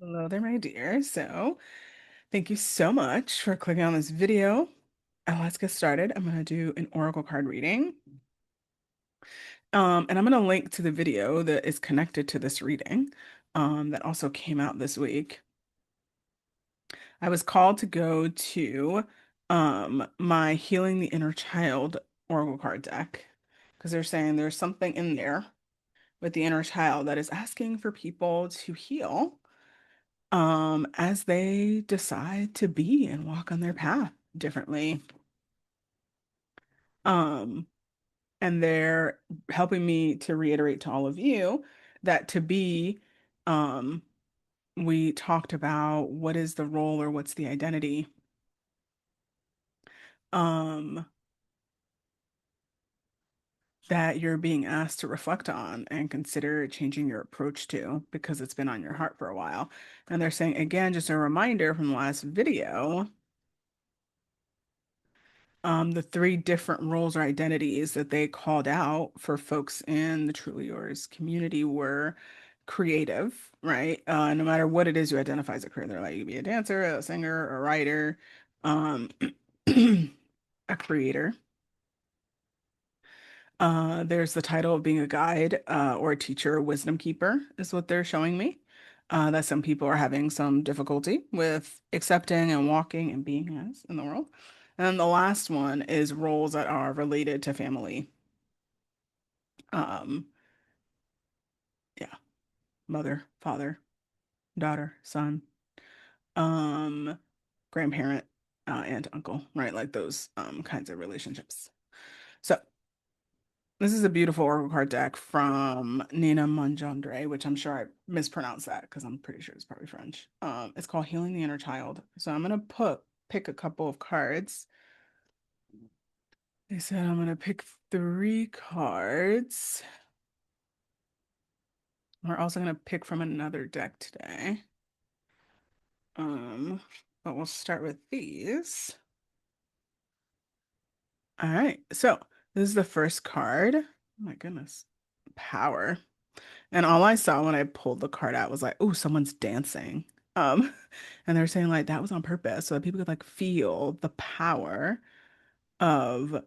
Hello there, my dear. Thank you so much for clicking on this video. Let's get started. I'm going to do an oracle card reading. And I'm going to link to the video that is connected to this reading, that also came out this week. I was called to go to, my Healing the Inner Child oracle card deck because they're saying there's something in there with the inner child that is asking for people to heal as they decide to be and walk on their path differently. Um, and they're helping me to reiterate to all of you that to be, um, we talked about what is the role or what's the identity, um, that you're being asked to reflect on and consider changing your approach to because it's been on your heart for a while. And they're saying, again, just a reminder from the last video. The three different roles or identities that they called out for folks in the Truly Yours community were creative, right? No matter what it is you identify as a career, they're like you can be a dancer, a singer, a writer, um, a creator. There's the title of being a guide, or a teacher, a wisdom keeper is what they're showing me. That some people are having some difficulty with accepting and walking and being as in the world. And the last one is roles that are related to family. Um, yeah, mother, father, daughter, son, um, grandparent, aunt, uncle, right? Like those kinds of relationships. So this is a beautiful oracle card deck from Nina Monjondre, which I'm sure I mispronounced that because I'm pretty sure it's probably French. It's called Healing the Inner Child. So I'm gonna pick a couple of cards. They said I'm gonna pick three cards. We're also gonna pick from another deck today. But we'll start with these. All right, so this is the first card. Oh my goodness, power. And all I saw when I pulled the card out was like, oh, someone's dancing. Um, and they're saying like that was on purpose so that people could like feel the power of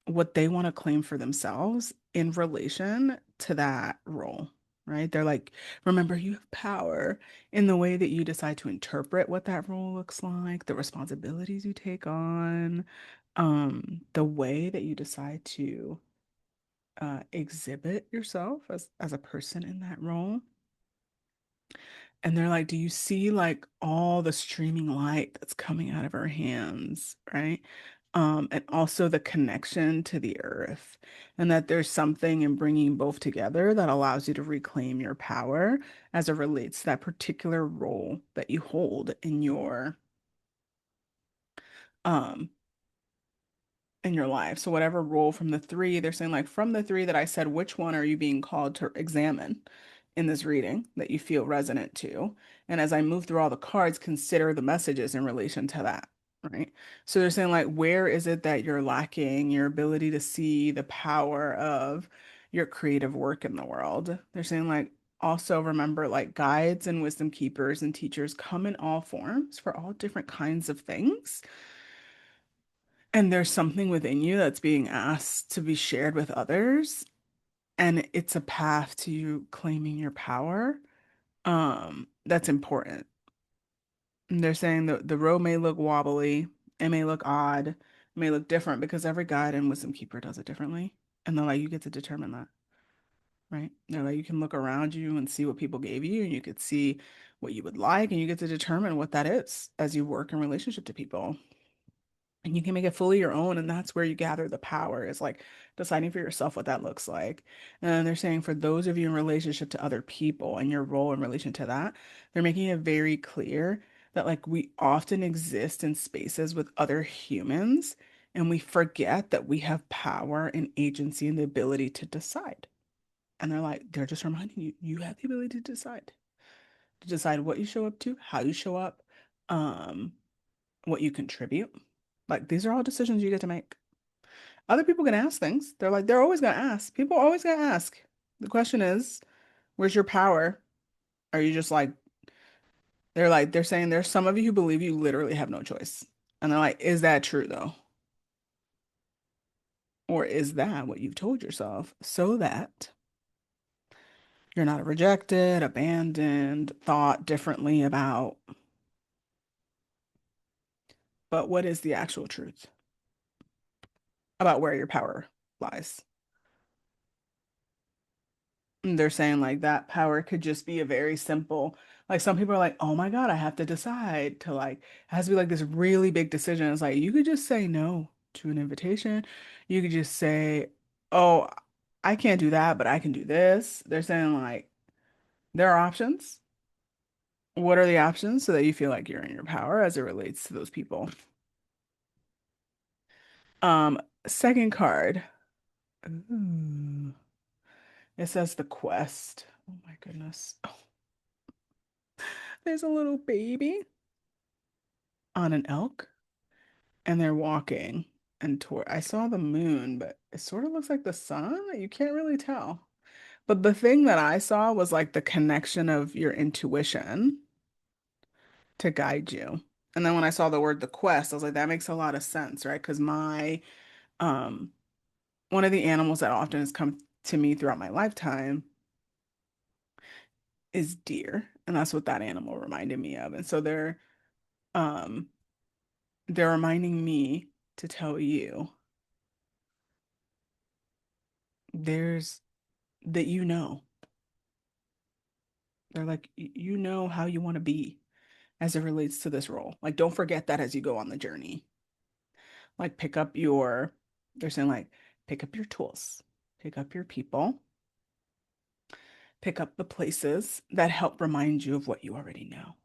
what they want to claim for themselves in relation to that role, right? They're like, remember, you have power in the way that you decide to interpret what that role looks like, the responsibilities you take on, the way that you decide to exhibit yourself as a person in that role. And they're like, do you see like all the streaming light that's coming out of her hands, right? And also the connection to the earth, and that there's something in bringing both together that allows you to reclaim your power as it relates to that particular role that you hold um in your life. So whatever role from the three, they're saying like from the three that I said, which one are you being called to examine in this reading that you feel resonant to? And as I move through all the cards, consider the messages in relation to that, right? So they're saying like, where is it that you're lacking your ability to see the power of your creative work in the world? They're saying like, also remember like guides and wisdom keepers and teachers come in all forms for all different kinds of things. And there's something within you that's being asked to be shared with others, and it's a path to you claiming your power. That's important. And they're saying that the road may look wobbly, it may look odd, it may look different because every guide and wisdom keeper does it differently. And they're like, you get to determine that, right? They're like, you can look around you and see what people gave you, and you could see what you would like, and you get to determine what that is as you work in relationship to people. And you can make it fully your own, and that's where you gather the power, is like deciding for yourself what that looks like. And they're saying for those of you in relationship to other people and your role in relation to that, they're making it very clear that like we often exist in spaces with other humans and we forget that we have power and agency and the ability to decide. And they're just reminding you, you have the ability to decide what you show up to, how you show up, um, what you contribute. Like these are all decisions you get to make. Other people can ask things. They're like, they're always gonna ask. People always gonna ask. The question is, where's your power? Are you just like They're saying there's some of you who believe you literally have no choice. And they're like, is that true though? Or is that what you've told yourself so that you're not rejected, abandoned, thought differently about? But what is the actual truth about where your power lies? And they're saying like that power could just be a very simple, like some people are like, oh my God, I have to decide to like, it has to be like this really big decision. It's like you could just say no to an invitation. You could just say, oh, I can't do that, but I can do this. They're saying like there are options. What are the options so that you feel like you're in your power as it relates to those people? Second card. Ooh. It says the quest. Oh my goodness. Oh, there's a little baby on an elk and they're walking and toward I saw the moon, but it sort of looks like the sun. You can't really tell. But the thing that I saw was like the connection of your intuition to guide you. And then when I saw the word the quest, I was like, that makes a lot of sense, right? Because my um one of the animals that often has come to me throughout my lifetime is deer. And that's what that animal reminded me of. And so um they're reminding me to tell you there's that you know. They're like, you know how you want to be as it relates to this role. Like, don't forget that as you go on the journey. Like, they're saying, like, pick up your tools, pick up your people, pick up the places that help remind you of what you already know.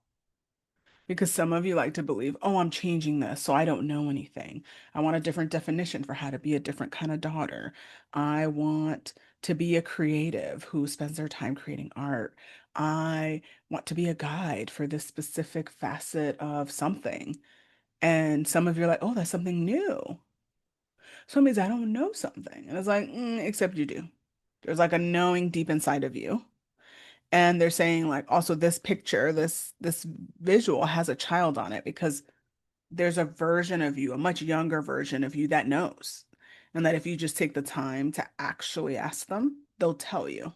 Because some of you like to believe, oh, I'm changing this, so I don't know anything. I want a different definition for how to be a different kind of daughter. I want to be a creative who spends their time creating art. I want to be a guide for this specific facet of something. And some of you are like, oh, that's something new. So it means I don't know something. And it's like, except you do. There's like a knowing deep inside of you. And they're saying like also this picture, this visual has a child on it because there's a version of you, a much younger version of you that knows. And that if you just take the time to actually ask them, they'll tell you.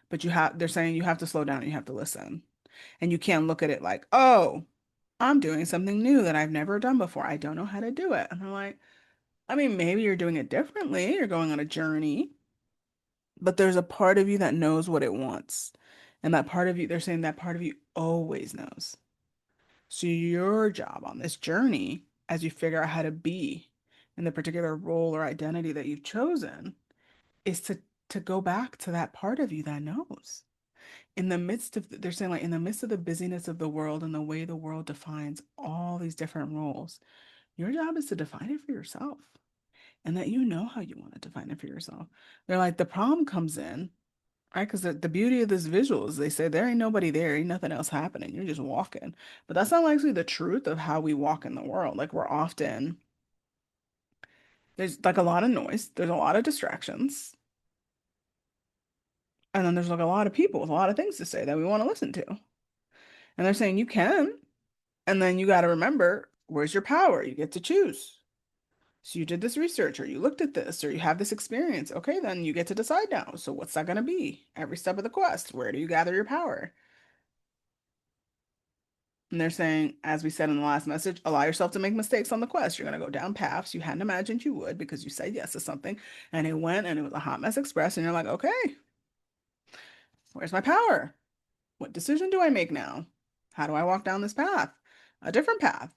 But they're saying you have to slow down and you have to listen. And you can't look at it like, oh, I'm doing something new that I've never done before. I don't know how to do it. And I'm like, I mean, maybe you're doing it differently. You're going on a journey, but there's a part of you that knows what it wants. And that part of you, they're saying that part of you always knows. So your job on this journey, as you figure out how to be in the particular role or identity that you've chosen, is to go back to that part of you that knows. In the midst of, they're saying like in the midst of the busyness of the world and the way the world defines all these different roles, your job is to define it for yourself and that you know how you want to define it for yourself. They're like, the problem comes in, right? Because the beauty of this visual is they say there ain't nobody there, ain't nothing else happening. You're just walking. But that's not actually the truth of how we walk in the world. Like we're often, there's like a lot of noise, there's a lot of distractions, and then there's like a lot of people with a lot of things to say that we want to listen to. And they're saying you can, and then you got to remember where's your power? You get to choose. So you did this research, or you looked at this, or you have this experience. Okay, then you get to decide now. So what's that going to be? Every step of the quest, where do you gather your power? And they're saying, as we said in the last message, allow yourself to make mistakes on the quest. You're going to go down paths you hadn't imagined you would because you said yes to something and it went and it was a hot mess express. And you're like, okay, where's my power? What decision do I make now? How do I walk down this path? A different path,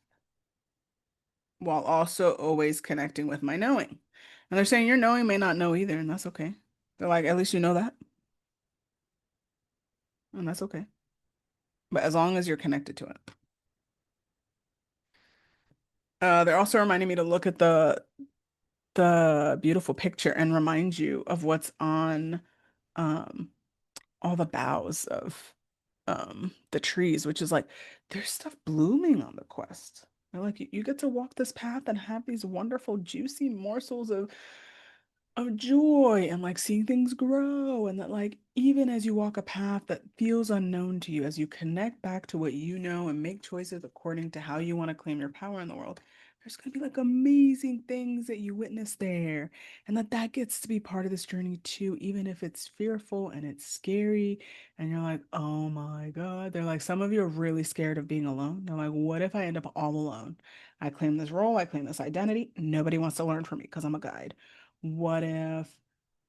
while also always connecting with my knowing. And they're saying your knowing may not know either, and that's okay. They're like, at least you know that, and that's okay. But as long as you're connected to it. They're also reminding me to look at the beautiful picture and remind you of what's on um all the boughs of the trees, which is like there's stuff blooming on the quest. They're like you get to walk this path and have these wonderful juicy morsels of of joy and like seeing things grow, and that like even as you walk a path that feels unknown to you, as you connect back to what you know and make choices according to how you want to claim your power in the world, there's going to be like amazing things that you witness there, and that gets to be part of this journey too, even if it's fearful and it's scary and you're like, oh my God. They're like, some of you are really scared of being alone. They're like, what if I end up all alone? I claim this role, I claim this identity, nobody wants to learn from me because I'm a guide. What if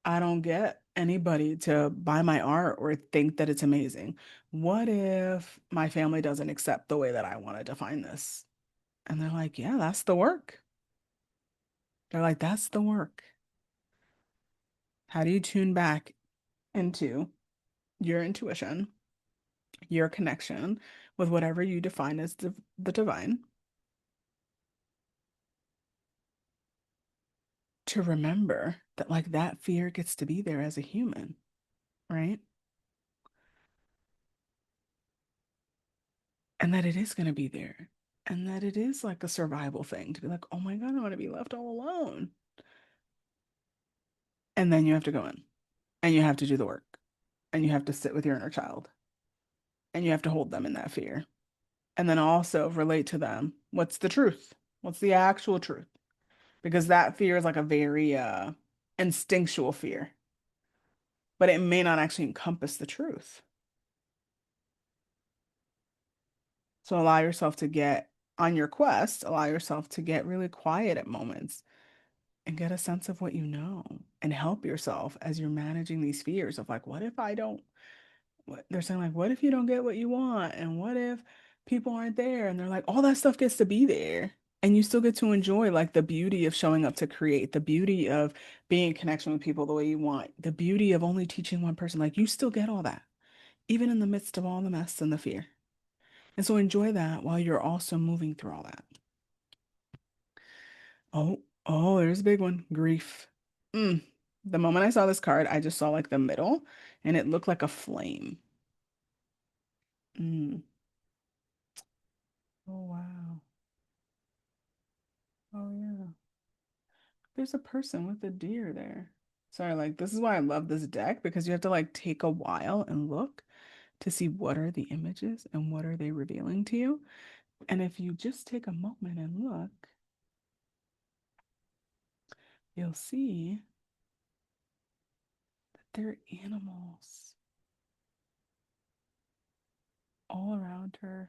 I don't get anybody to buy my art or think that it's amazing? What if my family doesn't accept the way that I want to define this? And they're like, yeah, that's the work. They're like, that's the work. How do you tune back into your intuition, your connection with whatever you define as the divine, to remember that like that fear gets to be there as a human, right? And that it is going to be there. And that it is like a survival thing to be like, oh my God, I want to be left all alone. And then you have to go in and you have to do the work and you have to sit with your inner child and you have to hold them in that fear. And then also relate to them. What's the truth? What's the actual truth? Because that fear is like a very instinctual fear, but it may not actually encompass the truth. So allow yourself to get on your quest, allow yourself to get really quiet at moments and get a sense of what you know and help yourself as you're managing these fears of like, what if I don't, what they're saying, like, what if you don't get what you want? And what if people aren't there? And they're like, all that stuff gets to be there. And you still get to enjoy like the beauty of showing up to create, the beauty of being in connection with people the way you want, the beauty of only teaching one person. Like you still get all that, even in the midst of all the mess and the fear. And so enjoy that while you're also moving through all that. Oh, there's a big one. Grief. Mm. The moment I saw this card, I just saw like the middle and it looked like a flame. Mm. Oh, wow. Oh, yeah. There's a person with a deer there. Sorry, like this is why I love this deck because you have to like take a while and look to see what are the images and what are they revealing to you. And if you just take a moment and look, you'll see that they're animals all around her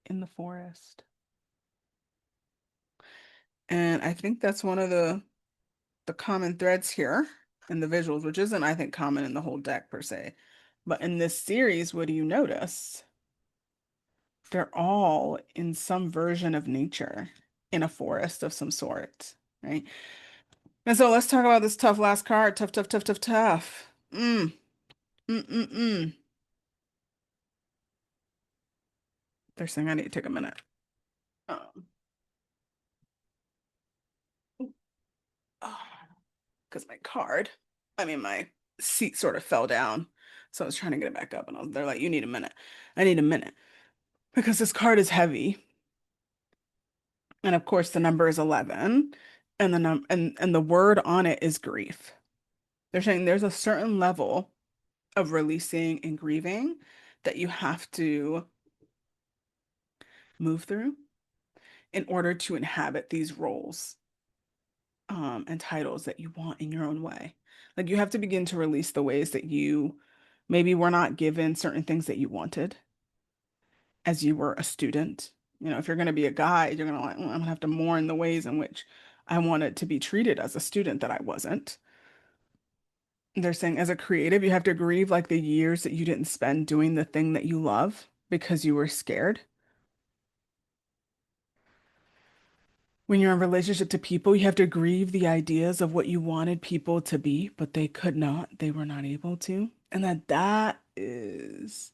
in the forest. And I think that's one of the common threads here in the visuals, which isn't, I think, common in the whole deck per se. But in this series, what do you notice? They're all in some version of nature in a forest of some sort, right? And so let's talk about this tough last card. Tough, tough, tough, tough, tough. Mm. They're saying I need to take a minute. Um, because my card, I mean, my seat sort of fell down. So I was trying to get it back up, and they're like, you need a minute. I need a minute because this card is heavy. And of course, the number is 11, and the word on it is grief. They're saying there's a certain level of releasing and grieving that you have to move through in order to inhabit these roles and titles that you want in your own way. Like you have to begin to release the ways that you maybe were not given certain things that you wanted as you were a student. You know, if you're going to be a guide, you're going to like, I'm going to have to mourn the ways in which I wanted to be treated as a student that I wasn't. They're saying as a creative, you have to grieve like the years that you didn't spend doing the thing that you love because you were scared. When you're in relationship to people, you have to grieve the ideas of what you wanted people to be, but they could not, they were not able to. And that is,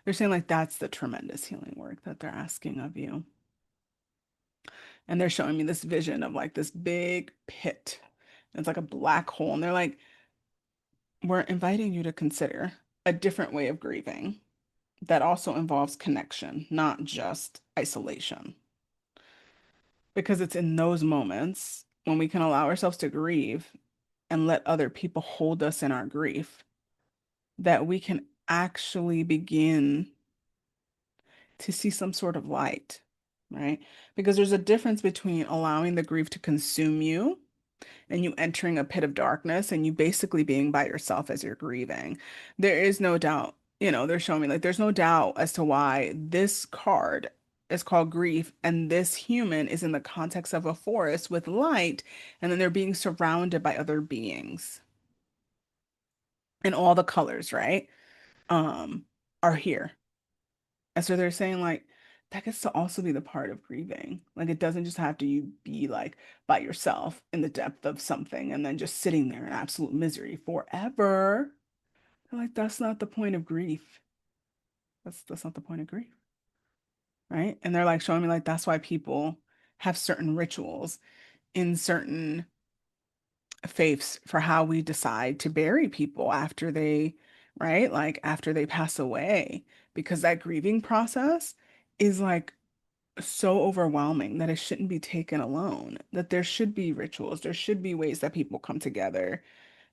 they're saying like that's the tremendous healing work that they're asking of you. And they're showing me this vision of like this big pit. It's like a black hole. And they're like, we're inviting you to consider a different way of grieving that also involves connection, not just isolation. Because it's in those moments when we can allow ourselves to grieve and let other people hold us in our grief, that we can actually begin to see some sort of light, right? Because there's a difference between allowing the grief to consume you and you entering a pit of darkness and you basically being by yourself as you're grieving. There is no doubt, they're showing me like there's no doubt as to why this card is called grief and this human is in the context of a forest with light and then they're being surrounded by other beings and all the colors, right? Um, are here. And so they're saying like that gets to also be the part of grieving. Like it doesn't just have to you be like by yourself in the depth of something and then just sitting there in absolute misery forever. They're like that's not the point of grief. That's not the point of grief, right? And they're like showing me like that's why people have certain rituals in certain faiths for how we decide to bury people after they, right? Like after they pass away, because that grieving process is like so overwhelming that it shouldn't be taken alone, that there should be rituals, there should be ways that people come together,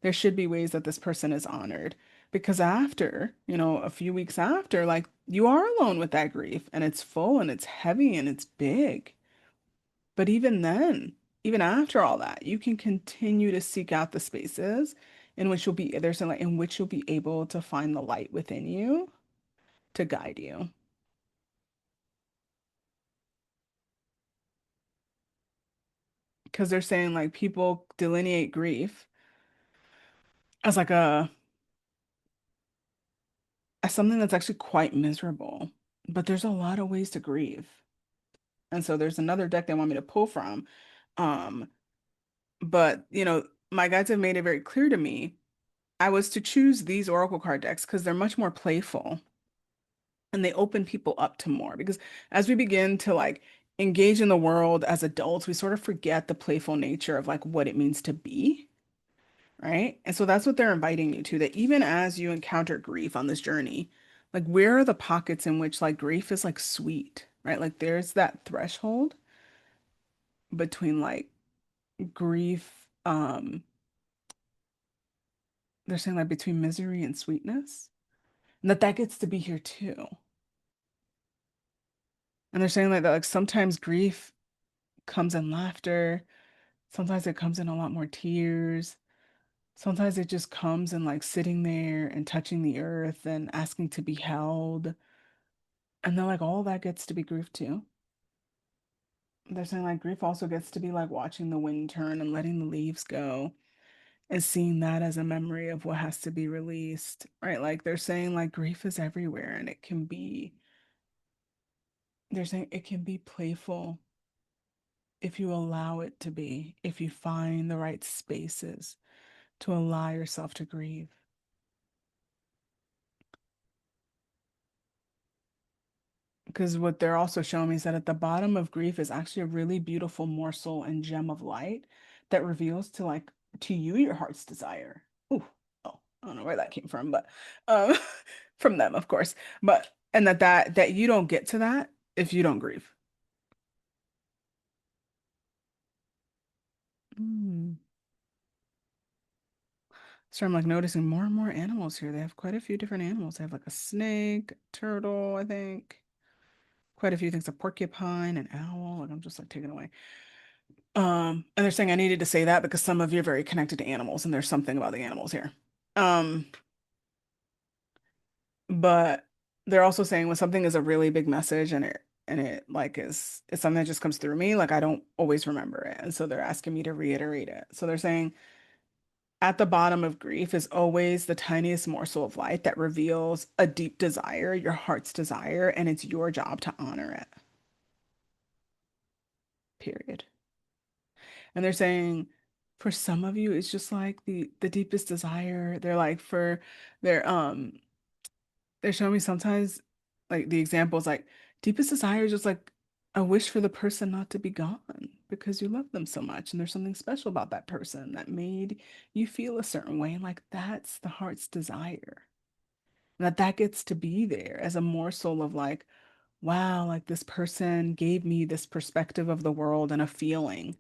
there should be ways that this person is honored. Because after, a few weeks after, like you are alone with that grief and it's full and it's heavy and it's big. But even then, even after all that, you can continue to seek out the spaces in which there's a like in which you'll be able to find the light within you to guide you. Because they're saying like people delineate grief as like as something that's actually quite miserable. But there's a lot of ways to grieve. And so there's another deck they want me to pull from. Um, but my guides have made it very clear to me I was to choose these oracle card decks because they're much more playful and they open people up to more. Because as we begin to like engage in the world as adults, we sort of forget the playful nature of like what it means to be. Right? And so that's what they're inviting you to, that even as you encounter grief on this journey, like where are the pockets in which like grief is like sweet, right? Like there's that threshold between like grief, they're saying like between misery and sweetness, and that gets to be here too. And they're saying like that like sometimes grief comes in laughter, sometimes it comes in a lot more tears. Sometimes it just comes in like sitting there and touching the earth and asking to be held. And then like all that gets to be grief too. They're saying like grief also gets to be like watching the wind turn and letting the leaves go and seeing that as a memory of what has to be released, right? Like they're saying like grief is everywhere and they're saying it can be playful if you allow it to be, if you find the right spaces to allow yourself to grieve. Because what they're also showing me is that at the bottom of grief is actually a really beautiful morsel and gem of light that reveals to you your heart's desire. Ooh, oh, I don't know where that came from, but um from them, of course. But and that you don't get to that if you don't grieve. Mm. So I'm like noticing more and more animals here. They have quite a few different animals. They have like a snake, turtle, I think. Quite a few things, a porcupine, an owl. Like I'm just like taken away. And they're saying I needed to say that because some of you are very connected to animals, and there's something about the animals here. Um, but they're also saying when something is a really big message and it like is it's something that just comes through me, like I don't always remember it. And so they're asking me to reiterate it. So they're saying at the bottom of grief is always the tiniest morsel of light that reveals a deep desire, your heart's desire, and it's your job to honor it. Period. And they're saying for some of you, it's just like the deepest desire. They're like they're they're showing me sometimes like the examples like deepest desire is just like a wish for the person not to be gone because you love them so much and there's something special about that person that made you feel a certain way. And like that's the heart's desire. And that gets to be there as a morsel of like, wow, like this person gave me this perspective of the world and a feeling.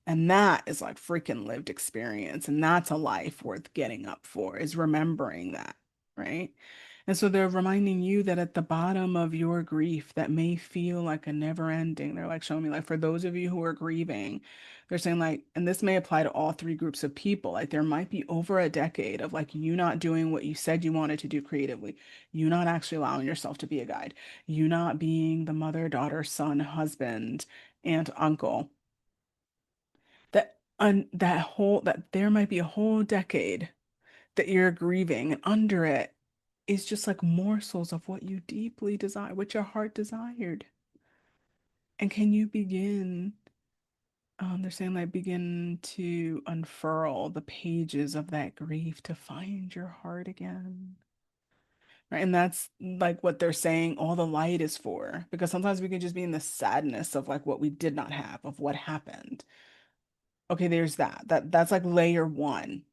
And that is like freaking lived experience. And that's a life worth getting up for, is remembering that, right? And so they're reminding you that at the bottom of your grief that may feel like a never ending, they're like showing me, like, for those of you who are grieving, they're saying, like, and this may apply to all three groups of people, like, there might be over a decade of like you not doing what you said you wanted to do creatively, you not actually allowing yourself to be a guide, you not being the mother, daughter, son, husband, aunt, uncle, that there might be a whole decade that you're grieving, and under it is just like morsels of what you deeply desire, what your heart desired. And can you begin, they're saying, like, begin to unfurl the pages of that grief to find your heart again. Right. And that's like what they're saying all the light is for. Because sometimes we can just be in the sadness of like what we did not have, of what happened. Okay, there's that. That's like layer one,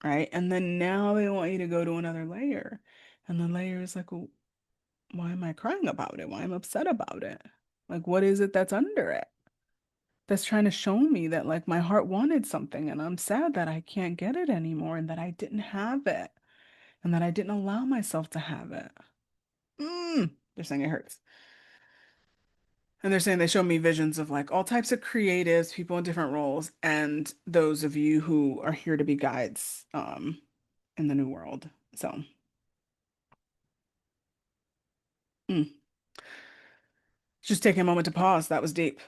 right? And then now they want you to go to another layer. And the layer is like, well, why am I crying about it? Why am I upset about it? Like, what is it that's under it? That's trying to show me that like my heart wanted something and I'm sad that I can't get it anymore and that I didn't have it and that I didn't allow myself to have it. They're saying it hurts. And they're saying they show me visions of like all types of creatives, people in different roles, and those of you who are here to be guides in the new world. So, mm. Just taking a moment to pause. That was deep,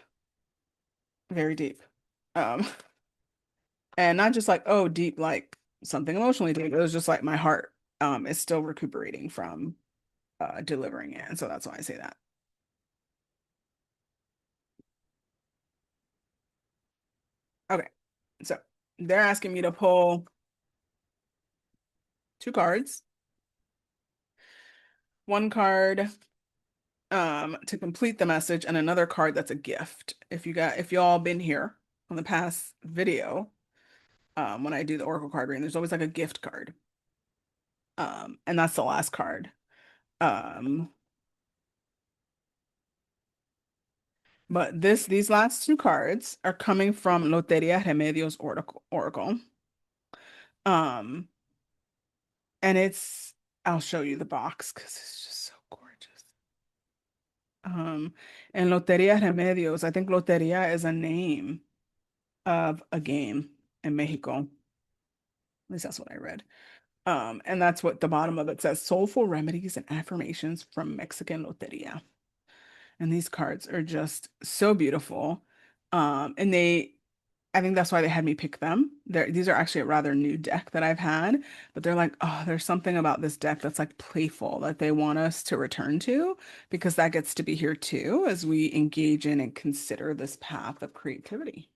very deep. Um, and not just like, oh, deep, like something emotionally deep. It was just like my heart is still recuperating from delivering it. And so that's why I say that. Okay. So they're asking me to pull two cards. One card to complete the message, and another card that's a gift. If y'all been here on the past video, when I do the Oracle card reading, there's always like a gift card. And that's the last card. Um, but these last two cards are coming from Loteria Remedios Oracle. Um, and I'll show you the box because it's just so gorgeous. Um, and Loteria Remedios, I think Loteria is a name of a game in Mexico. At least that's what I read. And that's what the bottom of it says: soulful remedies and affirmations from Mexican Loteria. And these cards are just so beautiful. And I think that's why they had me pick them. These are actually a rather new deck that I've had, but they're like, oh, there's something about this deck that's like playful that they want us to return to because that gets to be here too as we engage in and consider this path of creativity.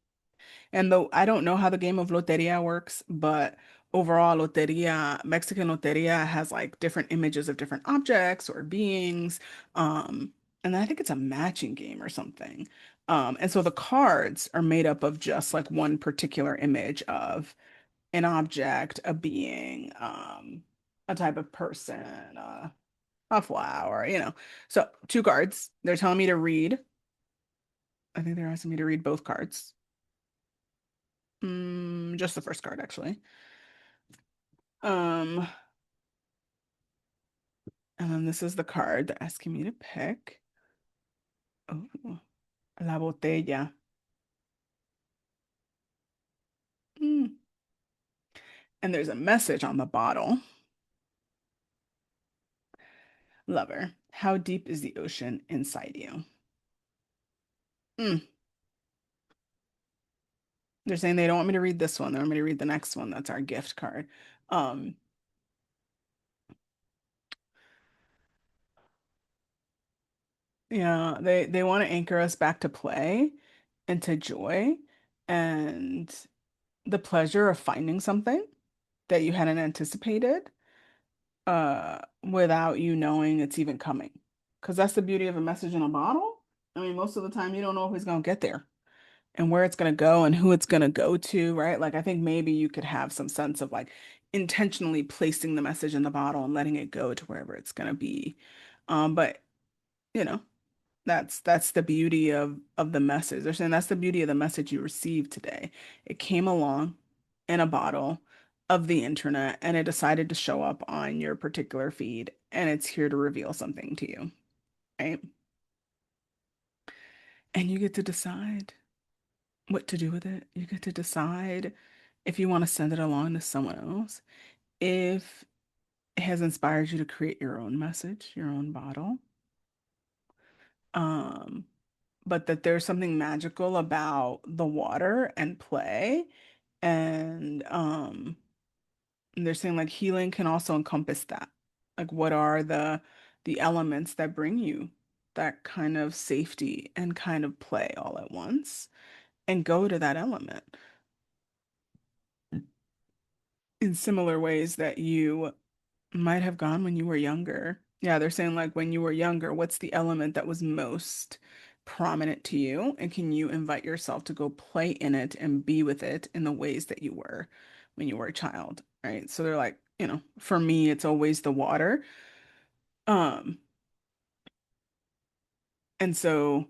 And though I don't know how the game of Loteria works, but overall, Mexican Loteria has like different images of different objects or beings. Um, and I think it's a matching game or something. And so the cards are made up of just like one particular image of an object, a being, a type of person, a flower. So two cards. They're telling me to read. I think they're asking me to read both cards. Just the first card, actually. Um, and then this is the card they're asking me to pick. Oh, La Botella. Mm. And there's a message on the bottle. Lover, how deep is the ocean inside you? Mm. They're saying they don't want me to read this one. They want me to read the next one. That's our gift card. Um, yeah, they want to anchor us back to play and to joy and the pleasure of finding something that you hadn't anticipated without you knowing it's even coming. Because that's the beauty of a message in a bottle. I mean, most of the time you don't know if it's gonna get there and where it's gonna go and who it's gonna go to, right? Like I think maybe you could have some sense of like intentionally placing the message in the bottle and letting it go to wherever it's gonna be. But you know, That's the beauty of the message. They're saying that's the beauty of the message you received today. It came along in a bottle of the internet and it decided to show up on your particular feed and it's here to reveal something to you, right? And you get to decide what to do with it. You get to decide if you want to send it along to someone else, if it has inspired you to create your own message, your own bottle. Um, but that there's something magical about the water and play. And they're saying like healing can also encompass that. Like what are the elements that bring you that kind of safety and kind of play all at once and go to that element in similar ways that you might have gone when you were younger. Yeah, they're saying like when you were younger, what's the element that was most prominent to you? And can you invite yourself to go play in it and be with it in the ways that you were when you were a child, right? So they're like, for me, it's always the water. Um, and so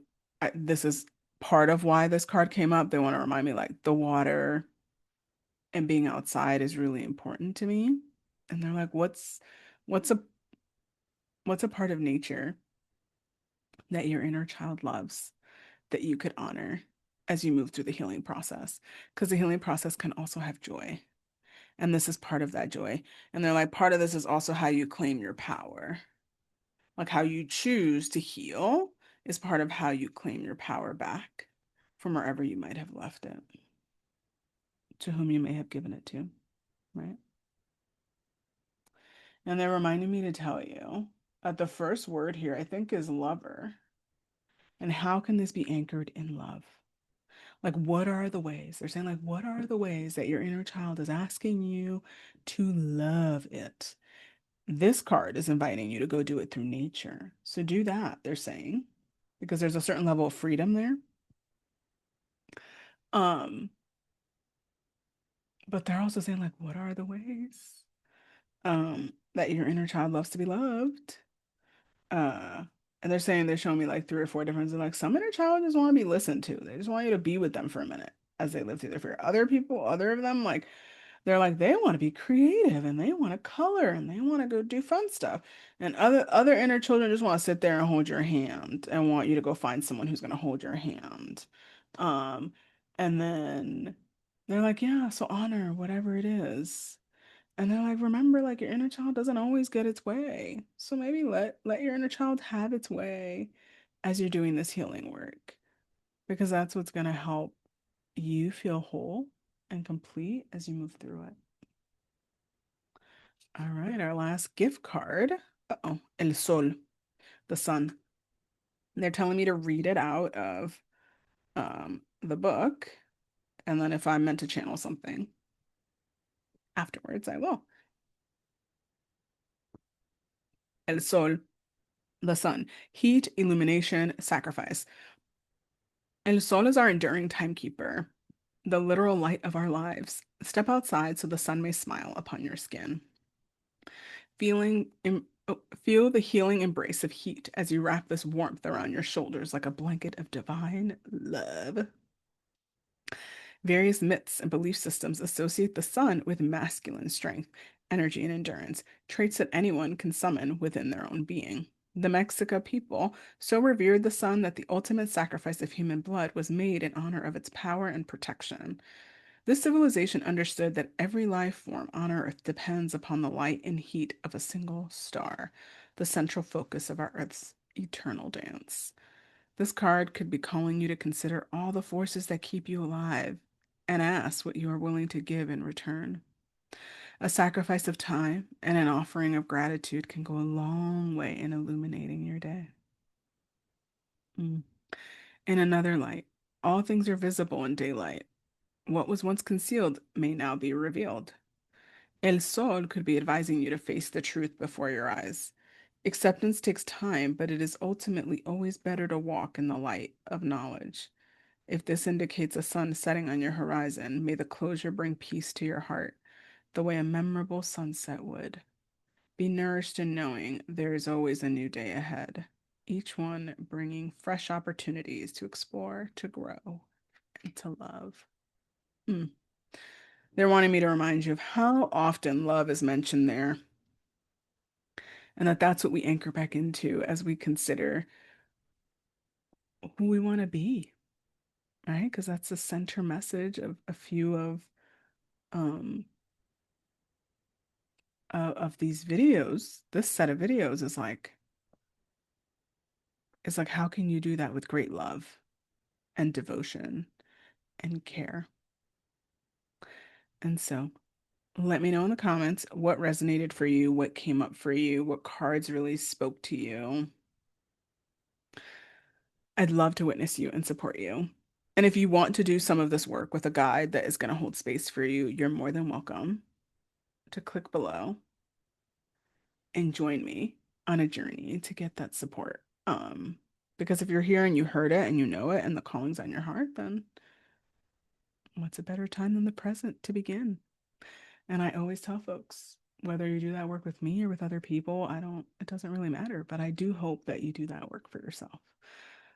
this is part of why this card came up. They want to remind me like the water and being outside is really important to me. And they're like, what's a what's a part of nature that your inner child loves that you could honor as you move through the healing process? Because the healing process can also have joy. And this is part of that joy. And they're like, part of this is also how you claim your power. Like how you choose to heal is part of how you claim your power back from wherever you might have left it, to whom you may have given it to, right? And they're reminding me to tell you that the first word here, I think, is lover. And how can this be anchored in love? Like, what are the ways? They're saying, like, what are the ways that your inner child is asking you to love it? This card is inviting you to go do it through nature. So do that, they're saying, because there's a certain level of freedom there. Um, but they're also saying, like, what are the ways that your inner child loves to be loved? Uh, and they're saying they're showing me like three or four different, like some inner child just want to be listened to. They just want you to be with them for a minute as they live through their fear. Other people, other of them, like they're like they want to be creative and they want to color and they want to go do fun stuff. And other inner children just want to sit there and hold your hand and want you to go find someone who's going to hold your hand. Um, and then they're like, yeah, so honor whatever it is. And they're like, remember, like your inner child doesn't always get its way. So maybe let your inner child have its way as you're doing this healing work, because that's what's gonna help you feel whole and complete as you move through it. All right, our last gift card. Uh-oh, El Sol, the sun. They're telling me to read it out of the book, and then if I'm meant to channel something afterwards, I will. El Sol, the sun. Heat, illumination, sacrifice. El Sol is our enduring timekeeper, the literal light of our lives. Step outside so the sun may smile upon your skin. Feel the healing embrace of heat as you wrap this warmth around your shoulders like a blanket of divine love. Various myths and belief systems associate the sun with masculine strength, energy, and endurance, traits that anyone can summon within their own being. The Mexica people so revered the sun that the ultimate sacrifice of human blood was made in honor of its power and protection. This civilization understood that every life form on Earth depends upon the light and heat of a single star, the central focus of our Earth's eternal dance. This card could be calling you to consider all the forces that keep you alive and ask what you are willing to give in return. A sacrifice of time and an offering of gratitude can go a long way in illuminating your day. Mm. In another light, all things are visible in daylight. What was once concealed may now be revealed. El Sol could be advising you to face the truth before your eyes. Acceptance takes time, but it is ultimately always better to walk in the light of knowledge. If this indicates a sun setting on your horizon, may the closure bring peace to your heart, the way a memorable sunset would. Be nourished in knowing there is always a new day ahead. Each one bringing fresh opportunities to explore, to grow, and to love. Mm. They're wanting me to remind you of how often love is mentioned there, and that that's what we anchor back into as we consider who we want to be, right? Because that's the center message of a few um of these videos. This set of videos is like how can you do that with great love and devotion and care? And so let me know in the comments what resonated for you, what came up for you, what cards really spoke to you. I'd love to witness you and support you. And if you want to do some of this work with a guide that is going to hold space for you, you're more than welcome to click below and join me on a journey to get that support. Because if you're here and you heard it and you know it and the calling's on your heart, then what's a better time than the present to begin? And I always tell folks, whether you do that work with me or with other people, it doesn't really matter. But I do hope that you do that work for yourself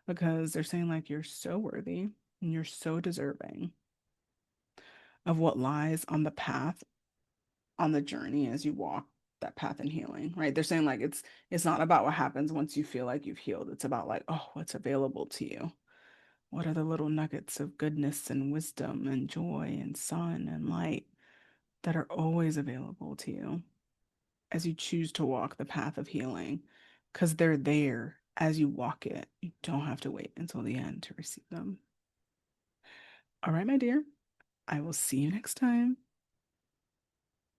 because they're saying, like, you're so worthy and you're so deserving of what lies on the path, on the journey as you walk that path in healing, right? They're saying, like, it's not about what happens once you feel like you've healed. It's about, like, oh, what's available to you? What are the little nuggets of goodness and wisdom and joy and sun and light that are always available to you as you choose to walk the path of healing? Because they're there as you walk it. You don't have to wait until the end to receive them. All right, my dear, I will see you next time.